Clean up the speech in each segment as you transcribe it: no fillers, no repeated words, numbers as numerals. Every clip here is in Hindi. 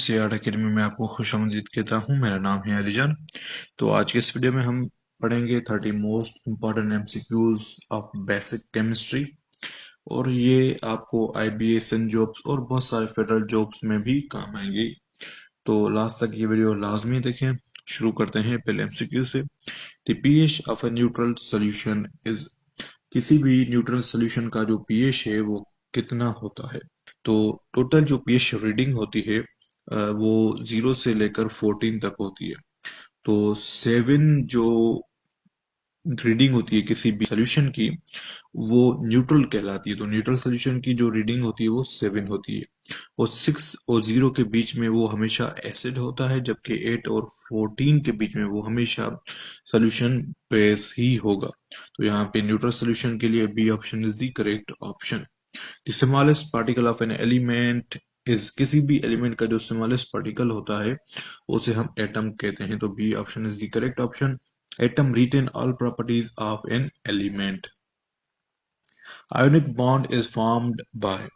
एमसीआर एकेडमी में आपको खुशामदीद कहता हूँ। मेरा नाम है अलीजान। तो आज के इस वीडियो में हम पढ़ेंगे 30 most important MCQs of basic chemistry, और ये आपको आईबीए, सेंट जॉब्स और बहुत सारे फेडरल जॉब्स में भी काम आएंगे। तो लास्ट तक ये वीडियो लाजमी देखें। शुरू करते हैं पहले एमसीक्यू से। The pH of a neutral solution is, किसी भी न्यूट्रल सोल्यूशन का जो पीएच है वो कितना होता है। तो टोटल जो पीएच रीडिंग होती है वो 0 से लेकर 14 तक होती है। तो 7 जो रीडिंग होती है किसी भी सोल्यूशन की वो न्यूट्रल कहलाती है। तो न्यूट्रल सोल्यूशन की जो रीडिंग होती है वो 7 होती है, और 6 और 0 के बीच में वो हमेशा एसिड होता है, जबकि 8 और 14 के बीच में वो हमेशा सोल्यूशन बेस ही होगा। तो यहाँ पे न्यूट्रल सोल्यूशन के लिए B option is the correct option. The smallest particle of an element is, किसी भी एलिमेंट का जो स्मॉलेस्ट पार्टिकल होता है उसे हम एटम कहते हैं। तो B option is the correct option. Atom retain all properties of an element. Ionic bond is formed by,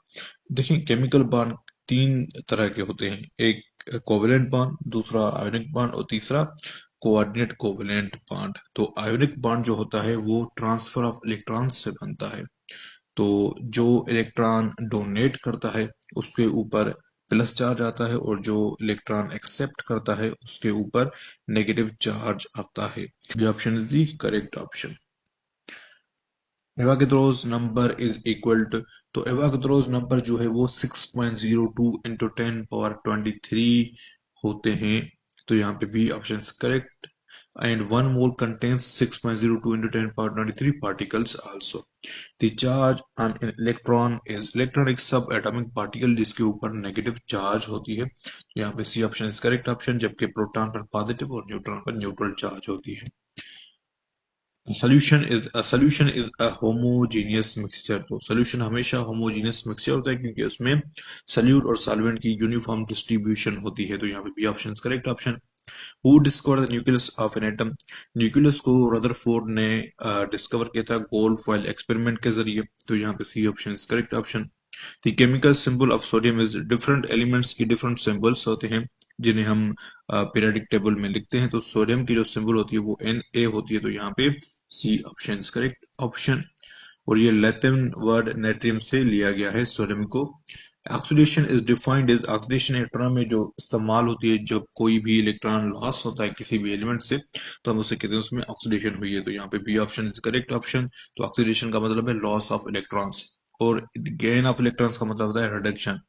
देखिए केमिकल बॉन्ड तीन तरह के होते हैं, एक कोवेलेंट बॉन्ड, दूसरा आयोनिक बॉन्ड और तीसरा कोऑर्डिनेट कोवेलेंट बॉन्ड। तो आयोनिक बॉन्ड जो होता है वो ट्रांसफर ऑफ इलेक्ट्रॉन से बनता है। तो जो इलेक्ट्रॉन डोनेट करता है उसके ऊपर प्लस चार्ज आता है, और जो इलेक्ट्रॉन एक्सेप्ट करता है उसके ऊपर नेगेटिव चार्ज आता है। ये option is the correct option. Avogadro's number is equal to, तो एवोगाद्रोस नंबर जो है वो 6.02 इंटू 10 पावर 23 होते हैं। तो यहाँ पे B option correct. And 1 mole contains 6.02 into 10 power 23 particles also. The charge on an electron is, electron एक सब एटॉमिक पार्टिकल जिसके ऊपर नेगेटिव चार्ज होती है। यहाँ पे C option is correct option, जबकि प्रोटॉन पर पॉजिटिव और न्यूट्रॉन पर न्यूट्रल चार्ज होती है। Solution is a homogeneous mixture. तो सॉल्यूशन हमेशा होमोजीनियस मिक्सचर होता है क्योंकि उसमें सॉल्यूट और सॉल्वेंट की यूनिफॉर्म डिस्ट्रीब्यूशन होती है। तो यहाँ पे B option correct option. Who discover the nucleus of an atom, nucleus को रदरफोर्ड ने डिस्कवर किया था गोल्ड फॉइल एक्सपेरिमेंट के जरिए। तो यहाँ पे C option correct option. The chemical symbol of sodium is, different elements की डिफरेंट सिंबल्स होते हैं जिन्हें हम पीरियोडिक टेबल में लिखते हैं। तो सोडियम की जो सिंबल होती है वो Na होती है। तो यहाँ पे सी ऑप्शन करेक्ट ऑप्शन। और ये लैटिन वर्ड नेट्रियम से लिया गया है सोडियम को। Oxidation is defined as, oxidation एक टर्म में जो इस्तेमाल होती है जब कोई भी इलेक्ट्रॉन लॉस होता है किसी भी एलिमेंट से, तो हम उसे कहते हैं उसमें ऑक्सीडेशन हुई है। तो यहाँ पे B option is correct option. तो ऑक्सीडेशन का मतलब है लॉस ऑफ इलेक्ट्रॉन्स, और गेन ऑफ इलेक्ट्रॉन्स का मतलब होता है reduction.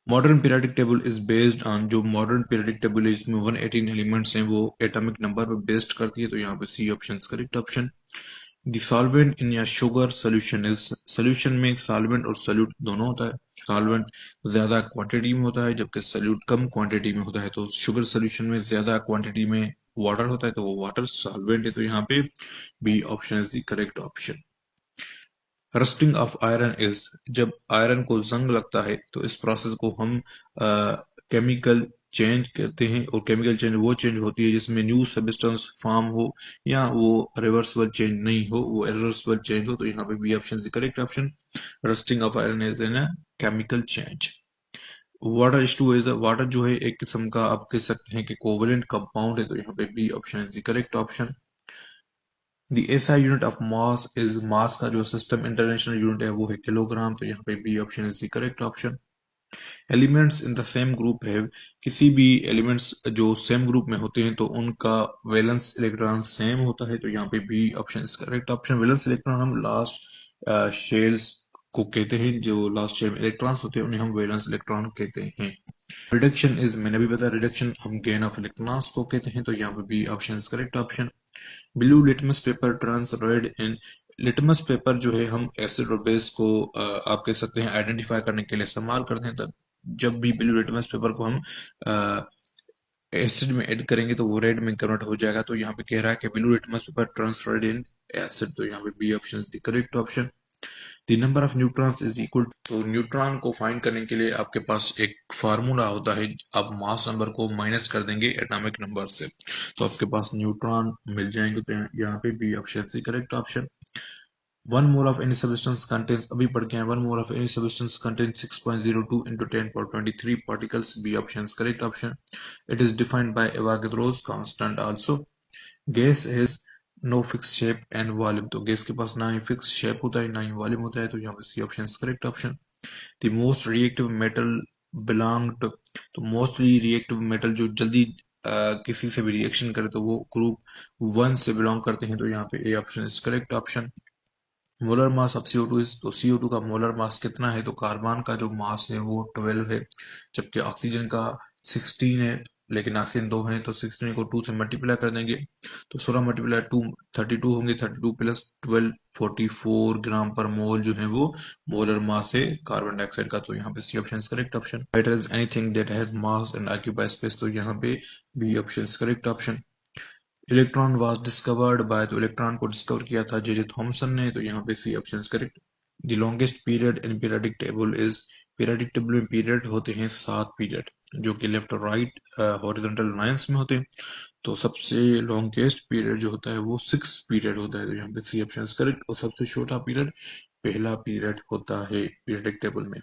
Modern periodic table is based on, जो मॉडर्न पीरियोडिक टेबल है इसमें 118 एलिमेंट्स हैं वो एटॉमिक नंबर पर बेस्ड करती है। तो यहाँ पे C option correct option. The solvent in a sugar solution is, solution में सॉल्वेंट और सोल्यूट दोनों होता है। सॉल्वेंट ज्यादा क्वांटिटी में होता है जबकि सोल्यूट कम क्वांटिटी में होता है। तो शुगर सोल्यूशन में ज्यादा क्वांटिटी में वाटर होता है तो वो वाटर सॉल्वेंट है। तो यहाँ पे B option is the correct option. Rusting of iron is, जब आयरन को जंग लगता है तो इस प्रोसेस को हम केमिकल चेंज कहते हैं, और केमिकल चेंज वो चेंज होती है जिसमें न्यू सब्सटेंस फॉर्म हो या वो रिवर्सिबल चेंज नहीं हो, वो इरिवर्सिबल चेंज हो। तो यहाँ पे B option is correct option. Rusting of iron is an chemical change. Water is to is, water जो है एक किस्म का आप कह सकते हैं कि कोवलेंट कंपाउंड है। तो यहाँ पे B option is correct option. The SI unit of mass is, mass का जो सिस्टम इंटरनेशनल यूनिट है वो है किलोग्राम। तो यहाँ पे B option is the correct option. Elements in the same group है, किसी भी एलिमेंट्स जो सेम ग्रुप में होते हैं तो उनका वैलेंस इलेक्ट्रॉन सेम होता है। तो यहाँ पे B option is correct option. Valence electron हम लास्ट शेल्स को कहते हैं, जो लास्ट शेल में इलेक्ट्रॉन्स होते हैं उन्हें हम वैलेंस इलेक्ट्रॉन कहते हैं। रिडक्शन इज, मैंने भी बताया रिडक्शन हम गेन ऑफ इलेक्ट्रॉन्स को कहते हैं। तो यहाँ पे B option is correct option. Blue litmus paper turns red in, litmus paper जो है हम एसिड और बेस को आप कह सकते हैं आइडेंटिफाई करने के लिए इस्तेमाल करते हैं। तब जब भी ब्लू लिटमस पेपर को हम एसिड में ऐड करेंगे तो वो रेड में कन्वर्ट हो जाएगा। तो यहाँ पे कह रहा है कि blue litmus paper turns red in acid. तो यहाँ पे B option is the correct option. The number of neutrons is equal, तो न्यूट्रॉन को फाइंड करने के लिए आपके पास एक फार्मूला होता है, आप मास नंबर को माइनस कर देंगे एटॉमिक नंबर से तो आपके पास न्यूट्रॉन मिल जाएंगे। तो यहाँ पे B option is correct option. One mole of any substance contains, अभी पढ़ के हैं, one mole of any substance contains 6.02 into 10 power 23 particles. B option is correct option. It is defined by Avogadro's constant also. Gas is no fixed shape and volume, तो गैस के पास ना ही फिक्स शेप होता है ना ही वॉल्यूम होता है, तो यहाँ पे C option is correct option. The most reactive metal belong to, तो मोस्टली रिएक्टिव मेटल जो जल्दी किसी से भी रिएक्शन करे तो वो ग्रुप वन से बिलोंग करते हैं, तो यहाँ पे A option is correct option. Molar mass of CO2 is, तो CO2 का मोलर मास कितना है, तो कार्बन का जो मास है वो 12 है, जबकि ऑक्सीजन का 16 है, लेकिन ऑक्सीजन 2 है, तो 16 को 2 से मल्टीप्लाई कर देंगे तो 16 मल्टीप्लाई 2 32 होंगे, 32 प्लस 12 44 ग्राम पर मोल जो है वो मोलर मास है कार्बन डाइऑक्साइड का, तो यहाँ पे C option correct option. It is anything that has mass and occupy space, तो यहाँ पे B option correct option. Electron was discovered by, तो इलेक्ट्रॉन को डिस्कवर किया था जे जे थॉमसन ने, तो यहाँ पे C option correct. The longest period in periodic table is, periodic table में पीरियड होते हैं 7 पीरियड, जो कि लेफ्ट और राइट हॉरिजॉन्टल लाइंस में होते हैं, तो सबसे लॉन्गेस्ट पीरियड जो होता है वो 6 पीरियड होता है, तो यहाँ पे सी ऑप्शन करेक्ट. और सबसे छोटा पीरियड पहला पीरियड होता है पीरियडिक टेबल में.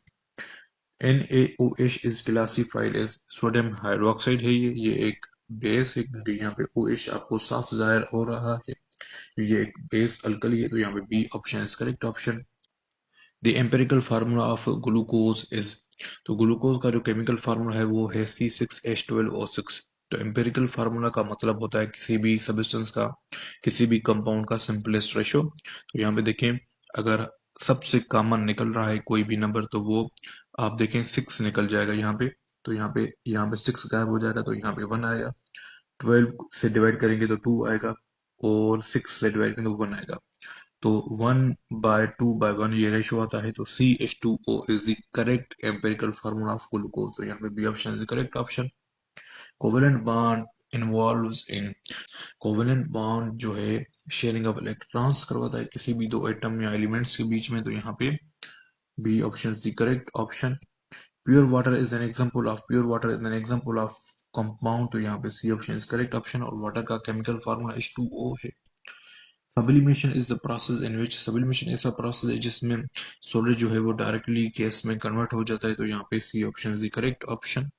NaOH is classified as, sodium hydroxide है ये एक बेस है, क्योंकि यहाँ पे OH आपको साफ जाहिर हो रहा है, ये एक बेस अल्कली है, तो यहाँ पे B option is correct option. The empirical formula of glucose is, तो ग्लूकोज का जो केमिकल फार्मूला है वो है C6H12O6. तो एम्पेरिकल फार्मूला का मतलब होता है किसी भी सब्सटेंस का, किसी भी कंपाउंड का सिंपलेस्ट रेशो. तो यहाँ पे देखें, अगर सबसे कॉमन निकल रहा है कोई भी नंबर, तो वो आप देखें 6 निकल जाएगा यहाँ पे, तो यहाँ पे 6 गायब हो जाएगा, तो यहाँ पे 1 आएगा. 12 से डिवाइड करेंगे तो 2 आएगा, और 6 से डिवाइड करेंगे तो 1 आएगा, तो 1/2/1 ये रेशो आता है, तो CH2O is the correct empirical formula of glucose, तो यहाँ पे B option is the correct option. Covalent bond involves in, covalent bond जो है शेयरिंग ऑफ इलेक्ट्रॉन्स करवाता है किसी भी दो एटम या एलिमेंट्स के बीच में, तो यहाँ पे B option is the correct option. Pure water is an example of, pure water is an example of compound, तो यहाँ पे C option is correct option. और वाटर का केमिकल फार्मूला H2O है. Sublimation is the process in which, sublimation ऐसा प्रोसेस है जिसमें सॉलिड जो है वो डायरेक्टली गैस में कन्वर्ट हो जाता है, तो यहाँ पे C option is the correct option.